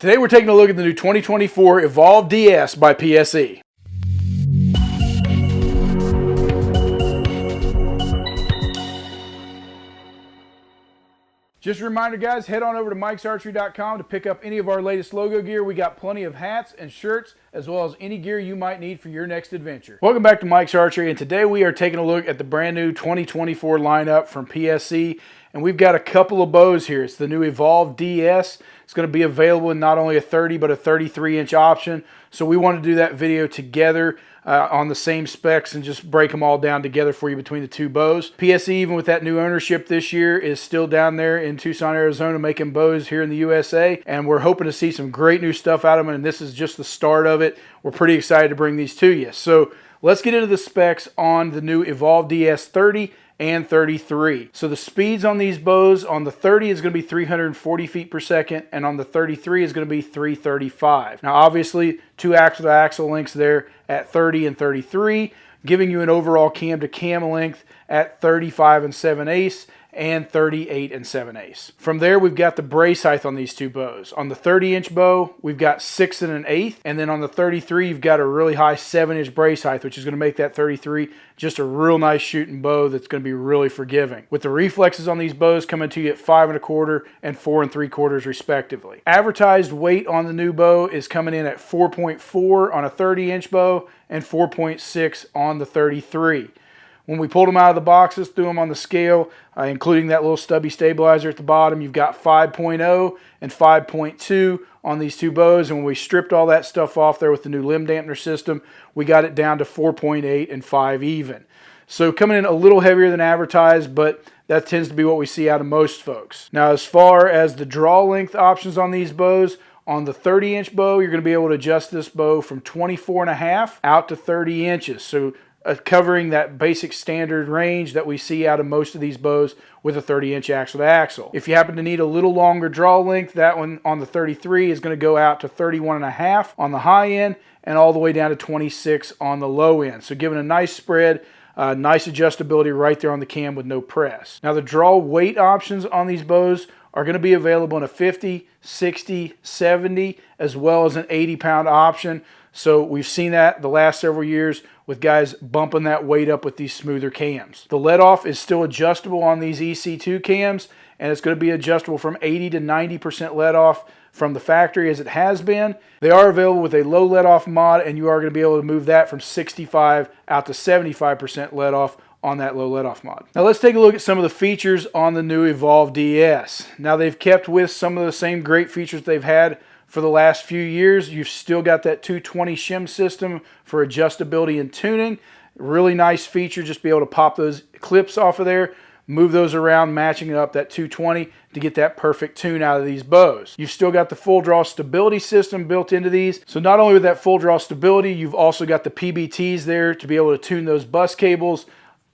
Today we're taking a look at the new 2024 Evolve DS by PSE. Just a reminder guys, head on over to mikesarchery.com to pick up any of our latest logo gear. We got plenty of hats and shirts as well as any gear you might need for your next adventure. Welcome back to Mike's Archery, and today we are taking a look at the brand new 2024 lineup from PSE. And we've got a couple of bows here. It's the new Evolve DS. It's going to be available in not only a 30 but a 33-inch option. So we want to do that video together on the same specs and just break them all down together for you between the two bows. PSE, even with that new ownership this year, is still down there in Tucson, Arizona making bows here in the USA. And we're hoping to see some great new stuff out of them, and this is just the start of it. We're pretty excited to bring these to you. So let's get into the specs on the new Evolve DS 30 and 33. So the speeds on these bows, on the 30 is going to be 340 feet per second, and on the 33 is going to be 335. Now obviously, two axle-to-axle lengths there at 30 and 33, giving you an overall cam-to-cam length at 35 7/8 and 38 7/8. From there, we've got the brace height on these two bows. On the 30-inch bow, we've got 6 1/8, and then on the 33, you've got a really high 7-inch brace height, which is going to make that 33 just a real nice shooting bow that's going to be really forgiving. With the reflexes on these bows coming to you at 5 1/4 and 4 3/4 respectively. Advertised weight on the new bow is coming in at 4.4 on a 30-inch bow and 4.6 on the 33. When we pulled them out of the boxes, threw them on the scale, including that little stubby stabilizer at the bottom, you've got 5.0 and 5.2 on these two bows. And when we stripped all that stuff off there with the new limb dampener system, we got it down to 4.8 and 5 even. So coming in a little heavier than advertised, but that tends to be what we see out of most folks. Now, as far as the draw length options on these bows, on the 30-inch bow, you're going to be able to adjust this bow from 24.5 out to 30 inches. So covering that basic standard range that we see out of most of these bows with a 30-inch axle-to-axle. If you happen to need a little longer draw length, that one on the 33 is going to go out to 31.5 on the high end and all the way down to 26 on the low end. So giving a nice spread, nice adjustability right there on the cam with no press. Now the draw weight options on these bows are going to be available in a 50, 60, 70, as well as an 80-pound option. So we've seen that the last several years with guys bumping that weight up with these smoother cams. The let-off is still adjustable on these EC2 cams, and it's going to be adjustable from 80 to 90% let-off from the factory as it has been. They are available with a low let-off mod, and you are going to be able to move that from 65 out to 75% let-off on that low let-off mod. Now let's take a look at some of the features on the new Evolve DS. Now they've kept with some of the same great features they've had for the last few years. You've still got that 220 shim system for adjustability and tuning. Really nice feature, just be able to pop those clips off of there, move those around, matching up that 220 to get that perfect tune out of these bows. You've still got the full draw stability system built into these. So not only with that full draw stability, you've also got the PBTs there to be able to tune those bus cables,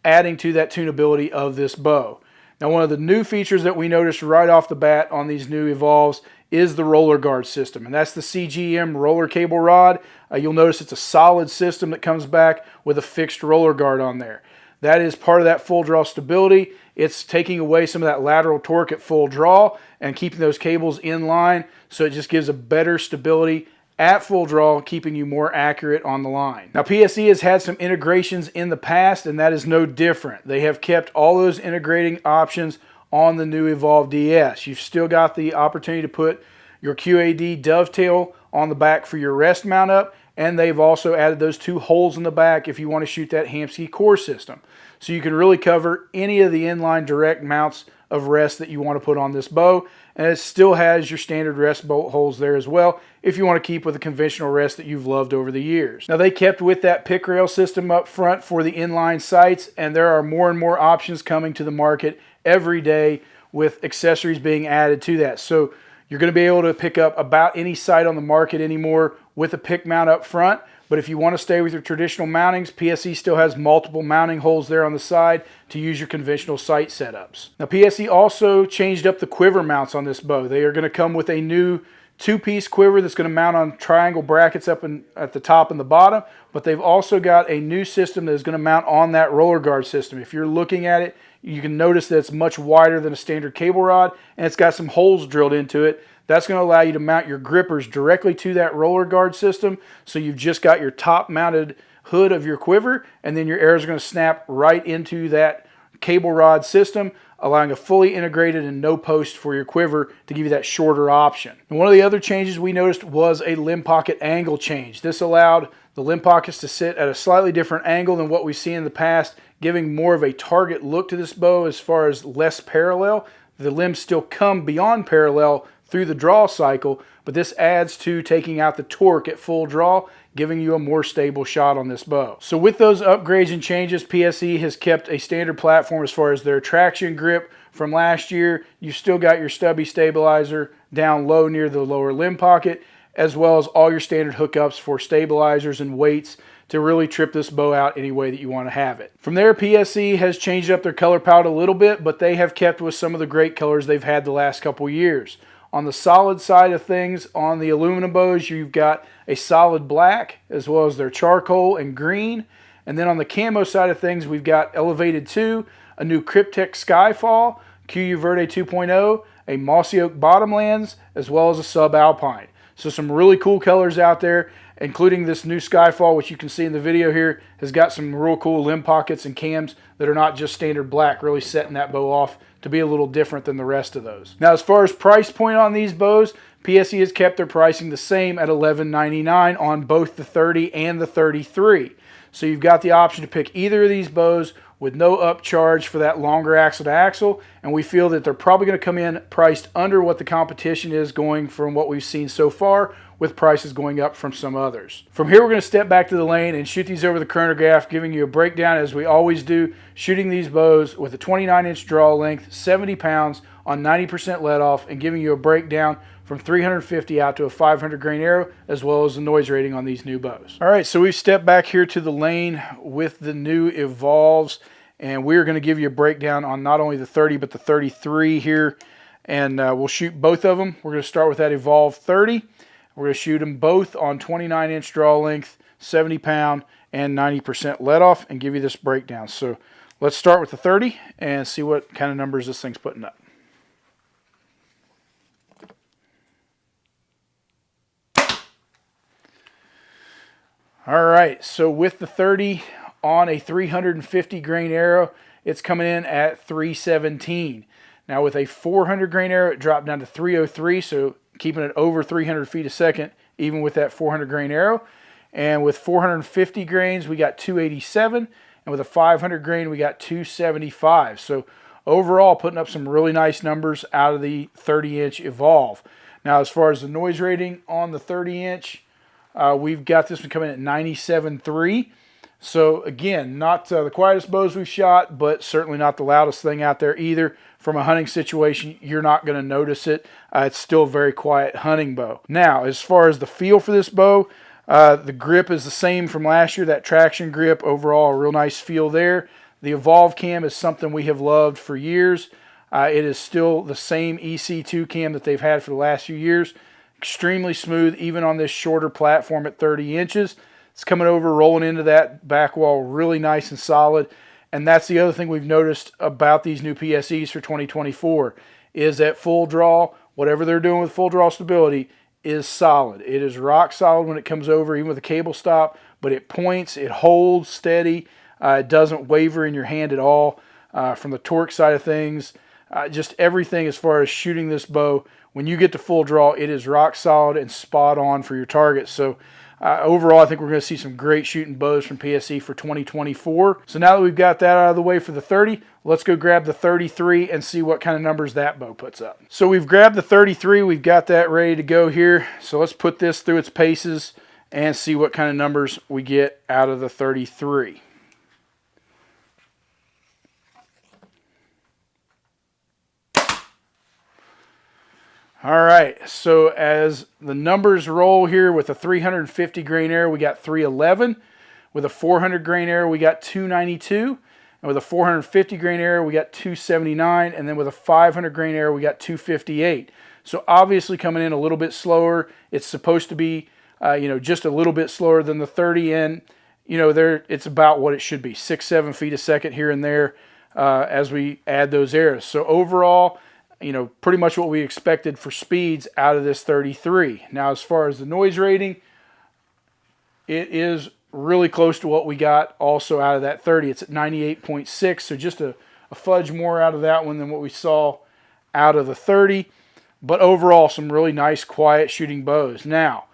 adding to that tunability of this bow. Now one of the new features that we noticed right off the bat on these new Evolves is the roller guard system, and that's the CGM roller cable rod. You'll notice it's a solid system that comes back with a fixed roller guard on there. That is part of that full draw stability. It's taking away some of that lateral torque at full draw and keeping those cables in line, so it just gives a better stability at full draw, keeping you more accurate on the line. Now PSE has had some integrations in the past, and that is no different. They have kept all those integrating options on the new Evolve DS. You've still got the opportunity to put your QAD dovetail on the back for your rest mount up, and they've also added those two holes in the back if you want to shoot that Hamskea core system. So you can really cover any of the inline direct mounts of rest that you want to put on this bow, and it still has your standard rest bolt holes there as well if you want to keep with the conventional rest that you've loved over the years. Now they kept with that pick rail system up front for the inline sights, and there are more and more options coming to the market every day with accessories being added to that. So you're going to be able to pick up about any sight on the market anymore with a pick mount up front. But if you want to stay with your traditional mountings, PSE still has multiple mounting holes there on the side to use your conventional sight setups. Now PSE also changed up the quiver mounts on this bow. They are going to come with a new two-piece quiver that's going to mount on triangle brackets up at the top and the bottom, but they've also got a new system that is going to mount on that roller guard system. If you're looking at it, you can notice that it's much wider than a standard cable rod, and it's got some holes drilled into it That's going to allow you to mount your grippers directly to that roller guard system. So you've just got your top mounted hood of your quiver, and then your arrows are going to snap right into that cable rod system, allowing a fully integrated and no post for your quiver to give you that shorter option. And one of the other changes we noticed was a limb pocket angle change. This allowed the limb pockets to sit at a slightly different angle than what we've seen in the past, giving more of a target look to this bow as far as less parallel. The limbs still come beyond parallel through the draw cycle, but this adds to taking out the torque at full draw, giving you a more stable shot on this bow. So with those upgrades and changes, PSE has kept a standard platform as far as their traction grip from last year. You've still got your stubby stabilizer down low near the lower limb pocket, as well as all your standard hookups for stabilizers and weights to really trip this bow out any way that you want to have it. From there, PSE has changed up their color palette a little bit, but they have kept with some of the great colors they've had the last couple years. On the solid side of things, on the aluminum bows, you've got a solid black, as well as their charcoal and green. And then on the camo side of things, we've got Elevated 2, a new Kryptek Skyfall, Kuiu Verde 2.0, a Mossy Oak Bottomlands, as well as a Subalpine. So some really cool colors out there, including this new Skyfall, which you can see in the video here, has got some real cool limb pockets and cams that are not just standard black, really setting that bow off to be a little different than the rest of those. Now, as far as price point on these bows, PSE has kept their pricing the same at $11.99 on both the 30 and the 33. So you've got the option to pick either of these bows with no upcharge for that longer axle to axle, and we feel that they're probably going to come in priced under what the competition is going from what we've seen so far, with prices going up from some others. From here, we're going to step back to the lane and shoot these over the chronograph, giving you a breakdown as we always do, shooting these bows with a 29-inch draw length, 70 pounds on 90% let off, and giving you a breakdown from 350 out to a 500 grain arrow, as well as the noise rating on these new bows. All right, so we've stepped back here to the lane with the new Evolves, and we're going to give you a breakdown on not only the 30 but the 33 here, and we'll shoot both of them. We're going to start with that Evolve 30. We're going to shoot them both on 29-inch draw length, 70 pound, and 90% let off, and give you this breakdown. So let's start with the 30 and see what kind of numbers this thing's putting up. All right, so with the 30 on a 350 grain arrow, it's coming in at 317. Now with a 400 grain arrow, it dropped down to 303, so keeping it over 300 feet a second, even with that 400 grain arrow. And with 450 grains, we got 287, and with a 500 grain, we got 275. So overall, putting up some really nice numbers out of the 30-inch Evolve. Now, as far as the noise rating on the 30-inch, we've got this one coming in at 97.3. So again, not the quietest bows we've shot, but certainly not the loudest thing out there either. From a hunting situation, you're not going to notice it. It's still a very quiet hunting bow. Now, as far as the feel for this bow, the grip is the same from last year, that traction grip. Overall, a real nice feel there. The Evolve cam is something we have loved for years. It is still the same EC2 cam that they've had for the last few years. Extremely smooth, even on this shorter platform at 30 inches. It's coming over, rolling into that back wall really nice and solid. And that's the other thing we've noticed about these new PSEs for 2024 is that full draw, whatever they're doing with full draw stability, is solid. It is rock solid when it comes over, even with a cable stop, but it points, it holds steady. It doesn't waver in your hand at all. From the torque side of things, just everything as far as shooting this bow, when you get to full draw, it is rock solid and spot on for your target. So overall, I think we're going to see some great shooting bows from PSE for 2024. So now that we've got that out of the way for the 30, let's go grab the 33 and see what kind of numbers that bow puts up. So we've grabbed the 33. We've got that ready to go here. So let's put this through its paces and see what kind of numbers we get out of the 33. All right, so as the numbers roll here with a 350 grain arrow, we got 311. With a 400 grain arrow, we got 292. And with a 450 grain arrow, we got 279. And then with a 500 grain arrow, we got 258. So obviously coming in a little bit slower. It's supposed to be, just a little bit slower than the 30. And, it's about what it should be, 6-7 feet a second here and there as we add those arrows. So overall, You know, pretty much what we expected for speeds out of this 33. Now, as far as the noise rating, it is really close to what we got also out of that 30. It's at 98.6, so just a fudge more out of that one than what we saw out of the 30. But overall, some really nice, quiet shooting bows. Now,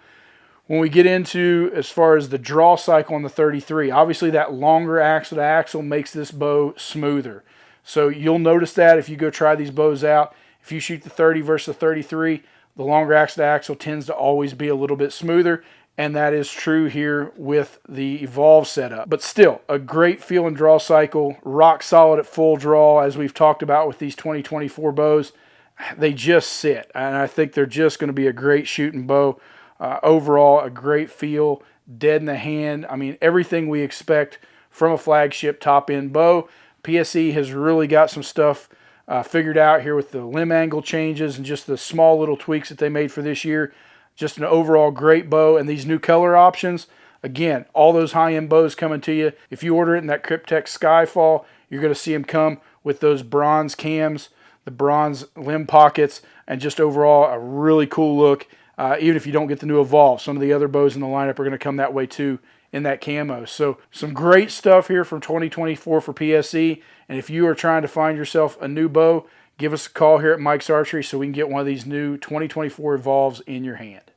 when we get into as far as the draw cycle on the 33, obviously that longer axle to axle makes this bow smoother. So you'll notice that if you go try these bows out. If you shoot the 30 versus the 33, the longer axle to axle tends to always be a little bit smoother. And that is true here with the Evolve setup. But still, a great feel and draw cycle, rock solid at full draw, as we've talked about with these 2024 bows. They just sit, and I think they're just going to be a great shooting bow. Overall, a great feel, dead in the hand. I mean, everything we expect from a flagship top-end bow. PSE has really got some stuff figured out here with the limb angle changes and just the small little tweaks that they made for this year. Just an overall great bow, and these new color options. Again, all those high-end bows coming to you. If you order it in that Kryptek Skyfall, you're going to see them come with those bronze cams, the bronze limb pockets, and just overall a really cool look. Even if you don't get the new Evolve, some of the other bows in the lineup are going to come that way too in that camo. So some great stuff here from 2024 for PSE. And if you are trying to find yourself a new bow, give us a call here at Mike's Archery so we can get one of these new 2024 Evolves in your hand.